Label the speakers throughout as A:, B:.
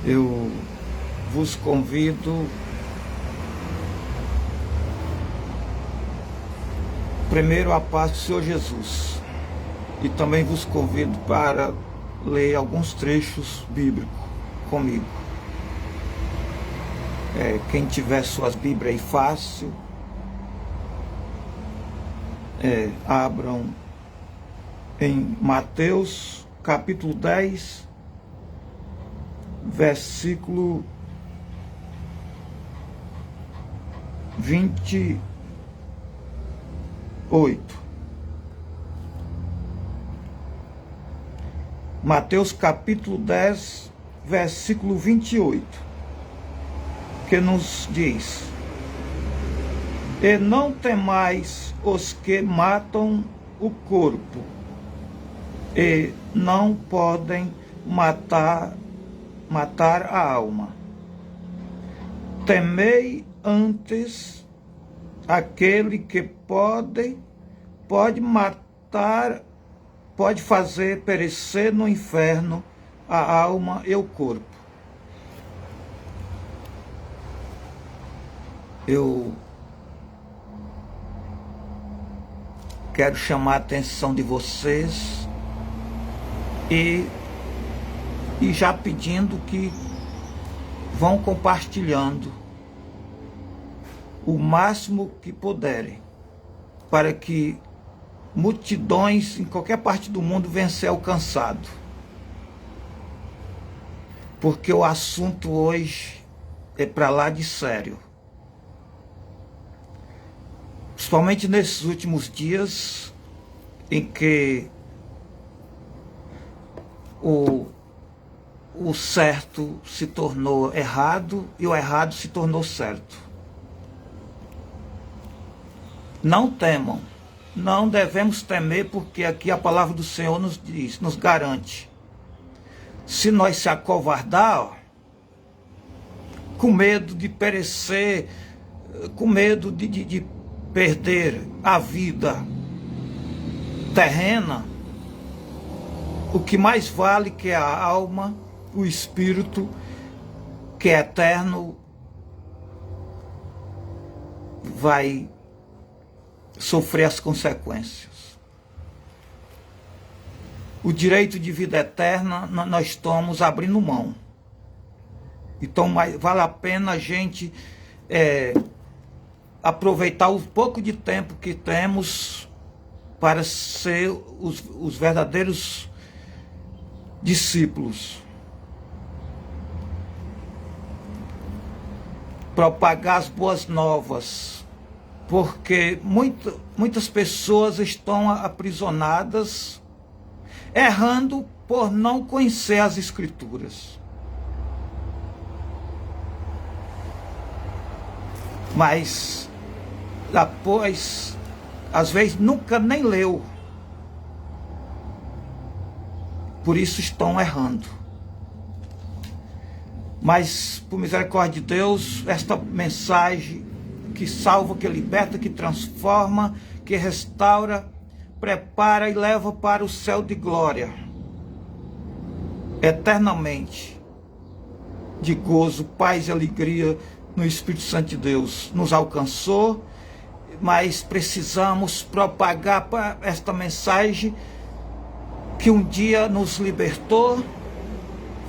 A: Eu vos convido primeiro a paz do Senhor Jesus e também vos convido para ler alguns trechos bíblicos comigo. Quem tiver suas Bíblias aí fácil, abram em Mateus capítulo 10, versículo 28. Mateus capítulo 10, versículo 28, que nos diz: E não temais os que matam o corpo, e não podem matar a alma. Temei antes aquele que pode matar, pode fazer perecer no inferno a alma e o corpo. Eu quero chamar a atenção de vocês e já pedindo que vão compartilhando o máximo que puderem, para que multidões em qualquer parte do mundo venham a ser alcançados. Porque o assunto hoje é para lá de sério. Principalmente nesses últimos dias em que o certo se tornou errado e o errado se tornou certo. Não temam, não devemos temer, porque aqui a palavra do Senhor nos diz, nos garante. Se nós se acovardar, com medo de perecer, com medo de perder a vida terrena, o que mais vale, que é a alma, o espírito, que é eterno, vai sofrer as consequências. O direito de vida eterna nós estamos abrindo mão. Então vale a pena a gente aproveitar o pouco de tempo que temos para ser os verdadeiros discípulos. Propagar as boas novas, porque muitas pessoas estão aprisionadas, errando por não conhecer as Escrituras. Mas após, às vezes, nunca nem leu. Por isso estão errando. Mas, por misericórdia de Deus, esta mensagem que salva, que liberta, que transforma, que restaura, prepara e leva para o céu de glória, eternamente, de gozo, paz e alegria no Espírito Santo de Deus. Nos alcançou, mas precisamos propagar esta mensagem que um dia nos libertou.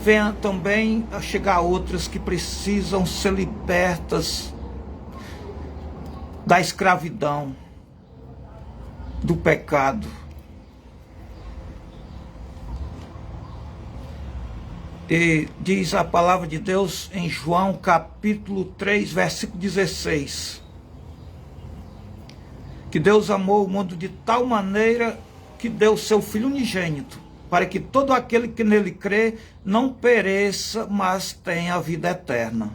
A: Venha também a chegar outras que precisam ser libertas da escravidão, do pecado. E diz a palavra de Deus em João capítulo 3, versículo 16, que Deus amou o mundo de tal maneira que deu seu Filho unigênito, para que todo aquele que nele crê não pereça, mas tenha a vida eterna.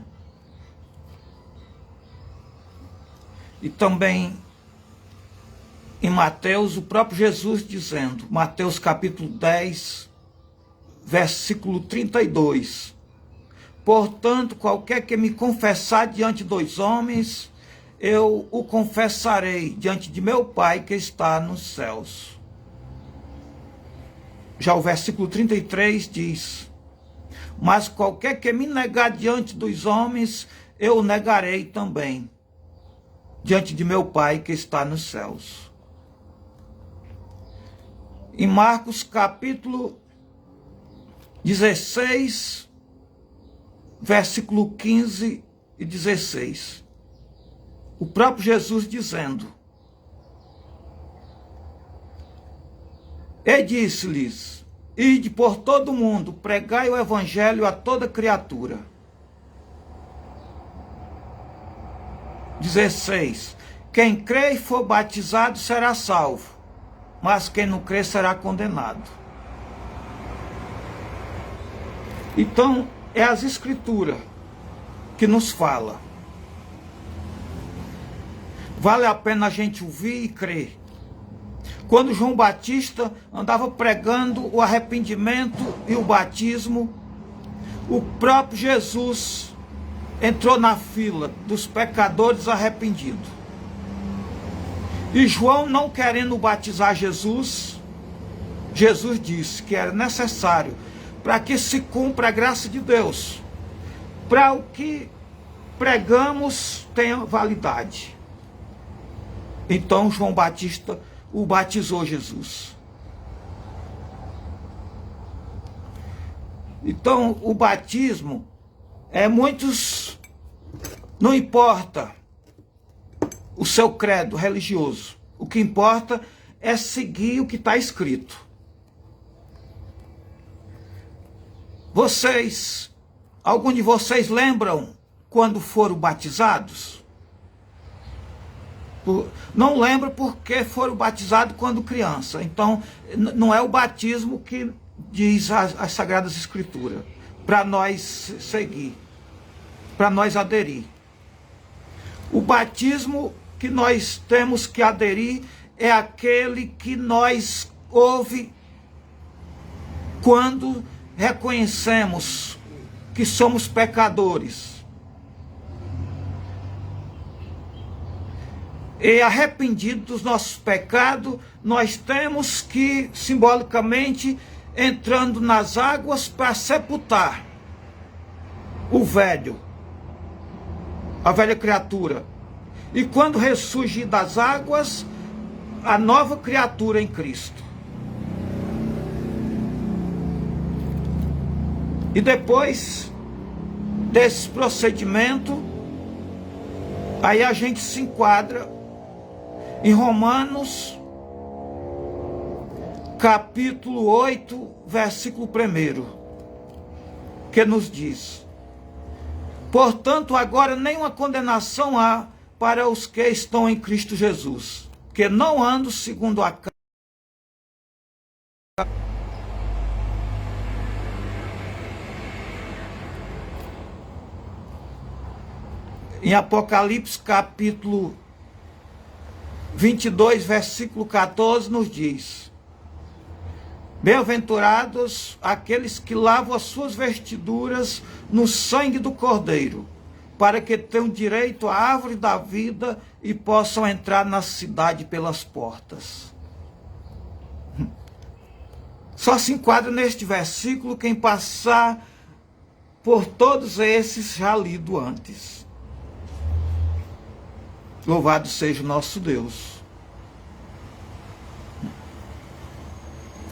A: E também em Mateus, o próprio Jesus dizendo, Mateus capítulo 10, versículo 32, portanto, qualquer que me confessar diante dos homens, eu o confessarei diante de meu Pai que está nos céus. Já o versículo 33 diz, Mas qualquer que me negar diante dos homens, eu o negarei também, diante de meu Pai que está nos céus. Em Marcos capítulo 16, versículo 15 e 16. O próprio Jesus dizendo: E disse-lhes: Ide por todo o mundo, pregai o evangelho a toda criatura. 16. Quem crê e for batizado será salvo, mas quem não crê será condenado. Então, é as Escrituras que nos fala. Vale a pena a gente ouvir e crer. Quando João Batista andava pregando o arrependimento e o batismo, o próprio Jesus entrou na fila dos pecadores arrependidos. E João, não querendo batizar Jesus, Jesus disse que era necessário para que se cumpra a graça de Deus, para o que pregamos tenha validade. Então João Batista o batizou Jesus. Então o batismo muitos, não importa o seu credo religioso, o que importa é seguir o que está escrito. Algum de vocês lembram quando foram batizados? Não lembro porque foram batizados quando criança. Então, não é o batismo que diz as Sagradas Escrituras, para nós seguir, para nós aderir. O batismo que nós temos que aderir é aquele que nós ouve quando reconhecemos que somos pecadores. E arrependido dos nossos pecados, nós temos que, simbolicamente, entrando nas águas para sepultar o velho, a velha criatura. E quando ressurgir das águas, a nova criatura em Cristo. E depois desse procedimento, aí a gente se enquadra em Romanos, capítulo 8, versículo 1, que nos diz: Portanto, agora nenhuma condenação há para os que estão em Cristo Jesus, que não andam segundo a carne. Em Apocalipse, capítulo 22, versículo 14, nos diz: Bem-aventurados aqueles que lavam as suas vestiduras no sangue do Cordeiro, para que tenham direito à árvore da vida e possam entrar na cidade pelas portas. Só se enquadra neste versículo quem passar por todos esses já lido antes. Louvado seja o nosso Deus.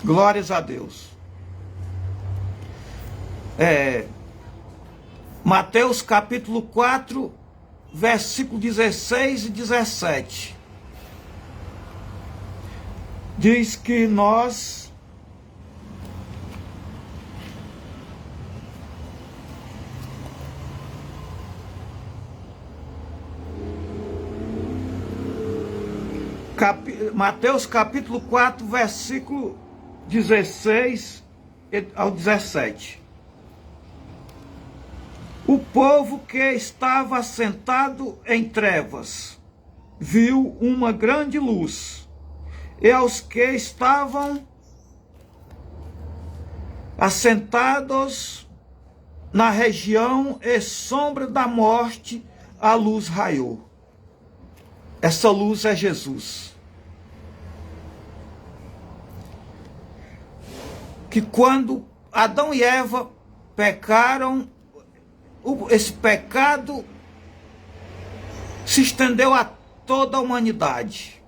A: Glórias a Deus. Mateus capítulo 4, versículo 16 e 17. Diz que nós Mateus capítulo 4, versículo 16 ao 17. O povo que estava assentado em trevas viu uma grande luz, e aos que estavam assentados na região e sombra da morte, a luz raiou. Essa luz é Jesus. Que quando Adão e Eva pecaram, esse pecado se estendeu a toda a humanidade.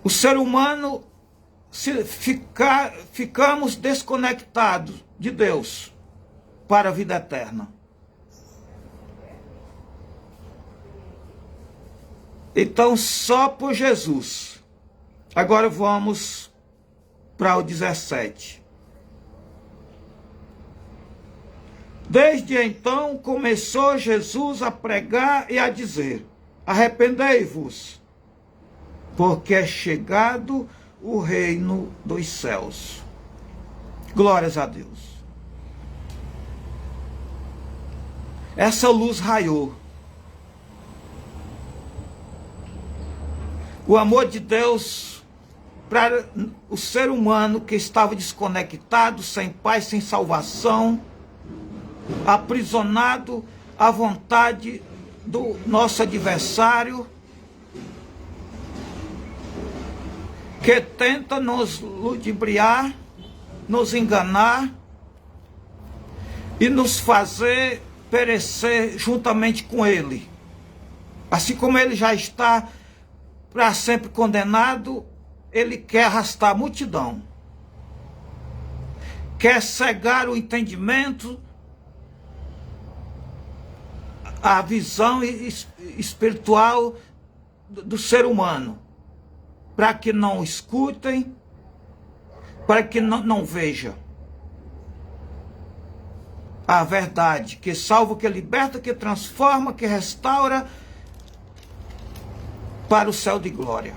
A: O ser humano, ficamos desconectados de Deus para a vida eterna. Então, só por Jesus. Agora vamos para o 17. Desde então começou Jesus a pregar e a dizer: arrependei-vos, porque é chegado o reino dos céus. Glórias a Deus. Essa luz raiou. O amor de Deus para o ser humano que estava desconectado, sem paz, sem salvação, aprisionado à vontade do nosso adversário, que tenta nos ludibriar, nos enganar e nos fazer perecer juntamente com ele. Assim como ele já está para sempre condenado, ele quer arrastar a multidão, quer cegar o entendimento, a visão espiritual do ser humano, para que não escutem, para que não vejam a verdade, que salva, que liberta, que transforma, que restaura para o céu de glória.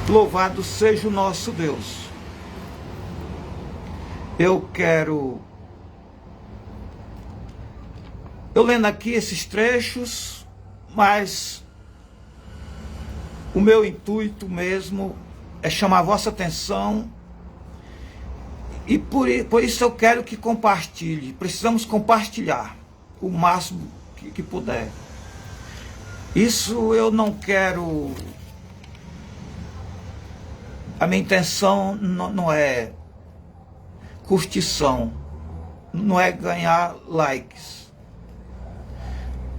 A: Louvado seja o nosso Deus. Eu lendo aqui esses trechos, mas o meu intuito mesmo é chamar a vossa atenção, e por isso eu quero que compartilhe. Precisamos compartilhar o máximo que puder. Isso eu não quero... A minha intenção não é curtição, não é ganhar likes,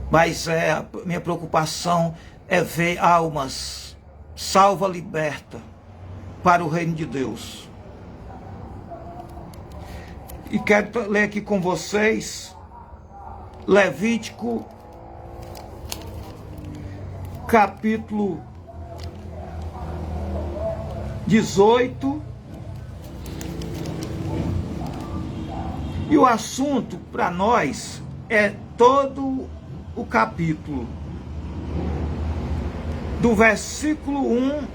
A: mas a minha preocupação é ver almas salva, liberta para o reino de Deus. E quero ler aqui com vocês Levítico capítulo 18, e o assunto para nós é todo o capítulo, do versículo 1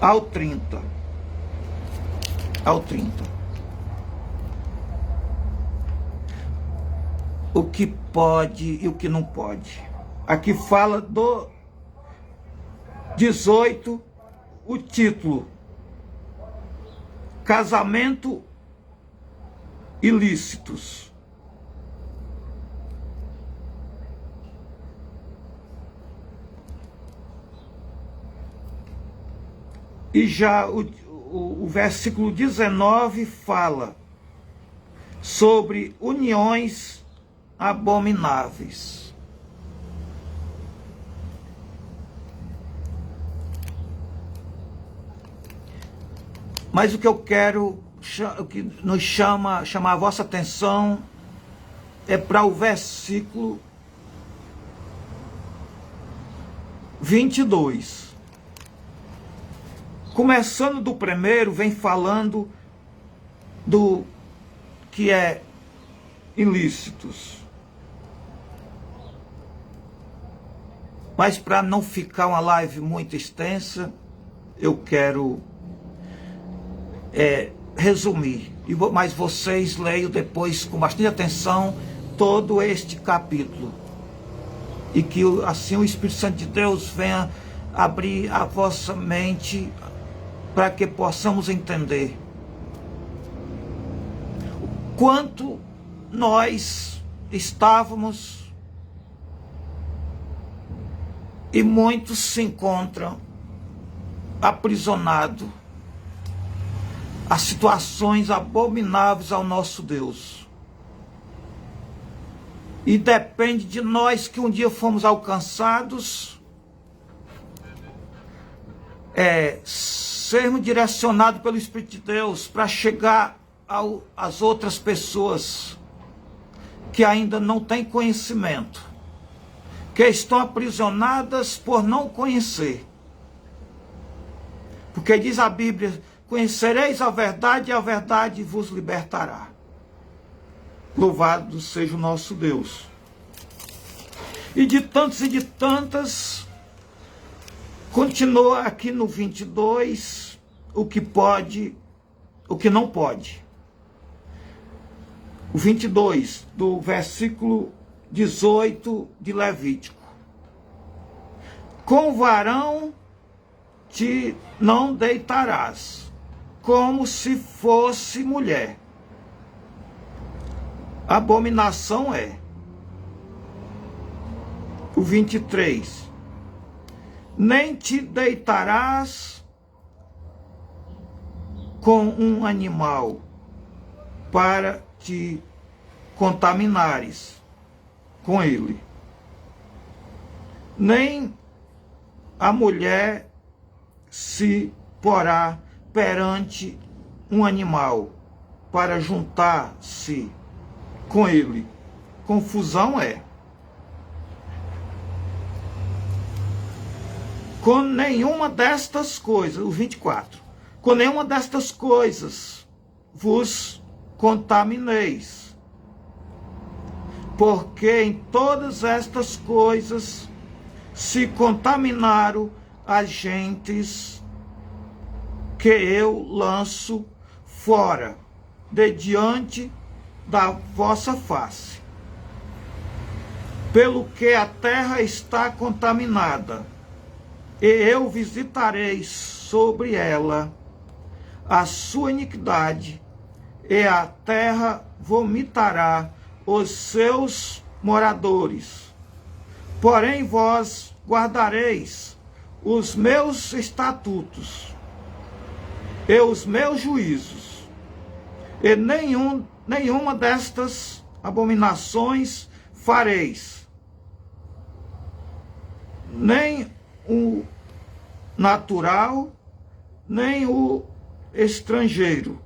A: ao 30. O que pode e o que não pode. Aqui fala do 18, o título: casamento ilícitos. E já o versículo 19 fala sobre uniões abomináveis. Mas o que eu quero, o que nos chamar a vossa atenção é para o versículo 22. Começando do primeiro, vem falando do que é ilícitos. Mas para não ficar uma live muito extensa, eu quero resumir. Mas vocês leiam depois com bastante atenção todo este capítulo. E que assim o Espírito Santo de Deus venha abrir a vossa mente para que possamos entender o quanto nós estávamos E muitos se encontram aprisionados a situações abomináveis ao nosso Deus. E depende de nós que um dia fomos alcançados, sermos direcionados pelo Espírito de Deus para chegar às outras pessoas que ainda não têm conhecimento, que estão aprisionadas por não conhecer. Porque diz a Bíblia: conhecereis a verdade e a verdade vos libertará. Louvado seja o nosso Deus. E de tantos e de tantas, continua aqui no 22, o que pode, o que não pode. O 22, do versículo 18 de Levítico. Com varão te não deitarás, como se fosse mulher. Abominação é. O 23. Nem te deitarás com um animal para te contaminares com ele. Nem a mulher se porá perante um animal para juntar-se com ele. Confusão é. Com nenhuma destas coisas, o 24, com nenhuma destas coisas vos contamineis, porque em todas estas coisas se contaminaram as gentes que eu lanço fora, de diante da vossa face. Pelo que a terra está contaminada, e eu visitarei sobre ela a sua iniquidade, e a terra vomitará os seus moradores. Porém vós guardareis os meus estatutos e os meus juízos, e nenhuma destas abominações fareis, nem o natural, nem o estrangeiro,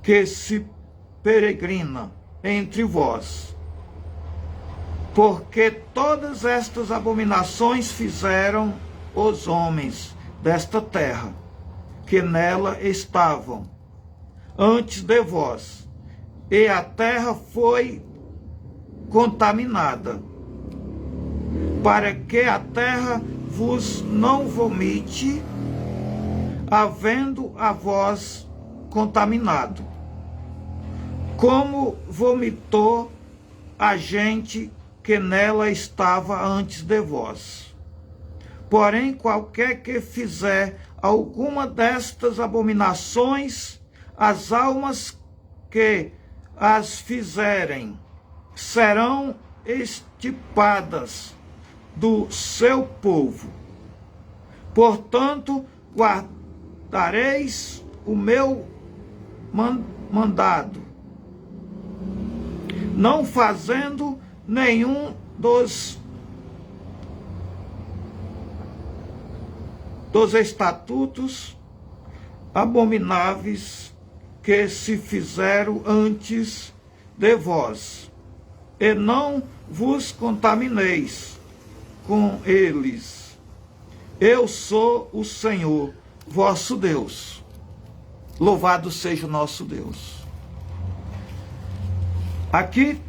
A: que se peregrina entre vós. Porque todas estas abominações fizeram os homens desta terra, que nela estavam, antes de vós, e a terra foi contaminada, para que a terra vos não vomite, havendo a vós contaminado, como vomitou a gente que nela estava antes de vós. Porém, qualquer que fizer alguma destas abominações, as almas que as fizerem serão extirpadas do seu povo. Portanto, guardareis o meu mandado, não fazendo nenhum dos estatutos abomináveis que se fizeram antes de vós, e não vos contamineis com eles. Eu sou o Senhor, vosso Deus. Louvado seja o nosso Deus. Aqui,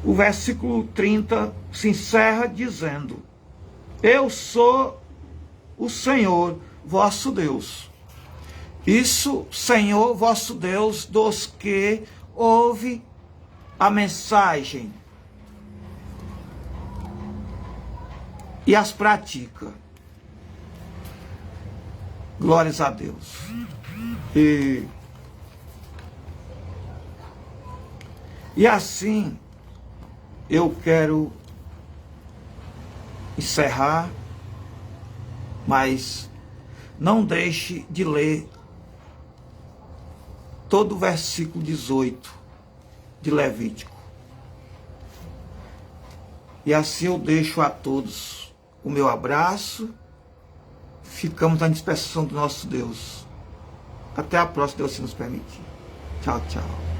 A: o versículo 30 se encerra dizendo: eu sou o Senhor, vosso Deus. Isso, Senhor, vosso Deus, dos que ouve a mensagem e as pratica. Glórias a Deus. E assim, eu quero encerrar, mas não deixe de ler todo o versículo 18 de Levítico. E assim eu deixo a todos o meu abraço. Ficamos na dispersão do nosso Deus. Até a próxima, Deus se nos permitir. Tchau, tchau.